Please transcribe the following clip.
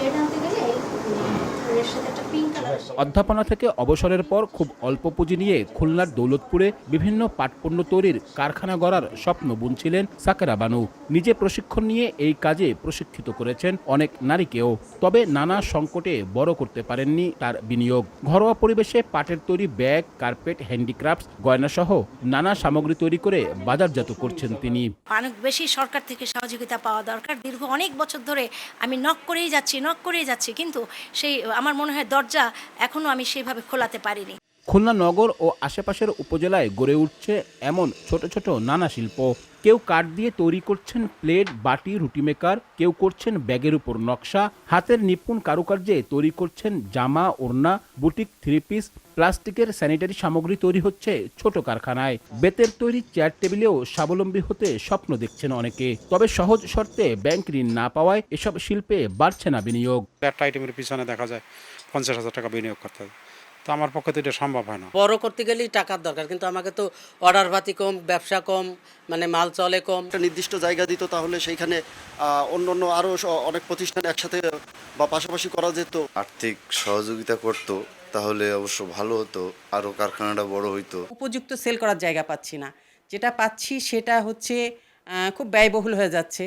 Shade আনতে গেলে এর সাথে একটা পিঙ্ক কালার। অধ্যাপনা থেকে অবসরের পর খুব অল্প পুঁজি নিয়ে খুলনার দৌলতপুরে বিভিন্ন পাটপণ্য তৈরির কারখানা গড়ার স্বপ্ন বুনছিলেন সাকেরা বানু। নিজে প্রশিক্ষণ নিয়ে এই কাজে প্রশিক্ষিত করেছেন অনেক নারীকেও। তবে নানা সংকটে বড় করতে পারেননি তার বিনিয়োগ। ঘরোয়া পরিবেশে পাটের তৈরি ব্যাগ, কার্পেট, হ্যান্ডিক্রাফটস, গয়নাসহ নানা সামগ্রী তৈরি করে বাজারজাত করছেন তিনি। অনেক বেশি সরকার থেকে সহযোগিতা পাওয়া দরকার। দীর্ঘ অনেক বছর ধরে আমি নক করেই যাচ্ছি, কিন্তু সেই আমার মনে হয় দরজা এখনো আমি সেইভাবে খোলাতে পারিনি। খুলনা নগর ও আশেপাশের উপজেলায় গড়ে উঠছে এমন ছোট ছোট নানা শিল্প। কেউ কাঠ দিয়ে তৈরি করছেন প্লেট, বাটি, রুটি মেকার, কেউ করছেন ব্যাগের উপর নকশা, হাতের নিপুণ কারুকার্যে তৈরি করছেন জামা, ওড়না, বুটিক, থ্রি পিস। প্লাস্টিকের স্যানিটারি সামগ্রী তৈরি হচ্ছে ছোট কারখানায়। বেতের তৈরি চেয়ার টেবিলেও স্বাবলম্বী হতে স্বপ্ন দেখছেন অনেকে। তবে সহজ শর্তে ব্যাংক ঋণ না পাওয়ায় এসব শিল্পে বাড়ছে না বিনিয়োগ। একটা আইটেমের পিছনে দেখা যায় 50,000 টাকা বিনিয়োগ করতে হয়, তো আমার পক্ষে তো এটা সম্ভব হয় না। বড় করতে গেলেই টাকার দরকার, কিন্তু আমাকে তো অর্ডার ভাতি কম, ব্যবসা কম, মানে মাল চলে কম। একটা নির্দিষ্ট জায়গা দিত, তাহলে সেইখানে অন্য আরও অনেক প্রতিষ্ঠান একসাথে বা পাশাপাশি করা যেত। আর্থিক সহযোগিতা করত তাহলে অবশ্য ভালো হতো, আরও কারখানাটা বড় হইতো। উপযুক্ত সেল করার জায়গা পাচ্ছি না, যেটা পাচ্ছি সেটা হচ্ছে খুব ব্যয়বহুল হয়ে যাচ্ছে।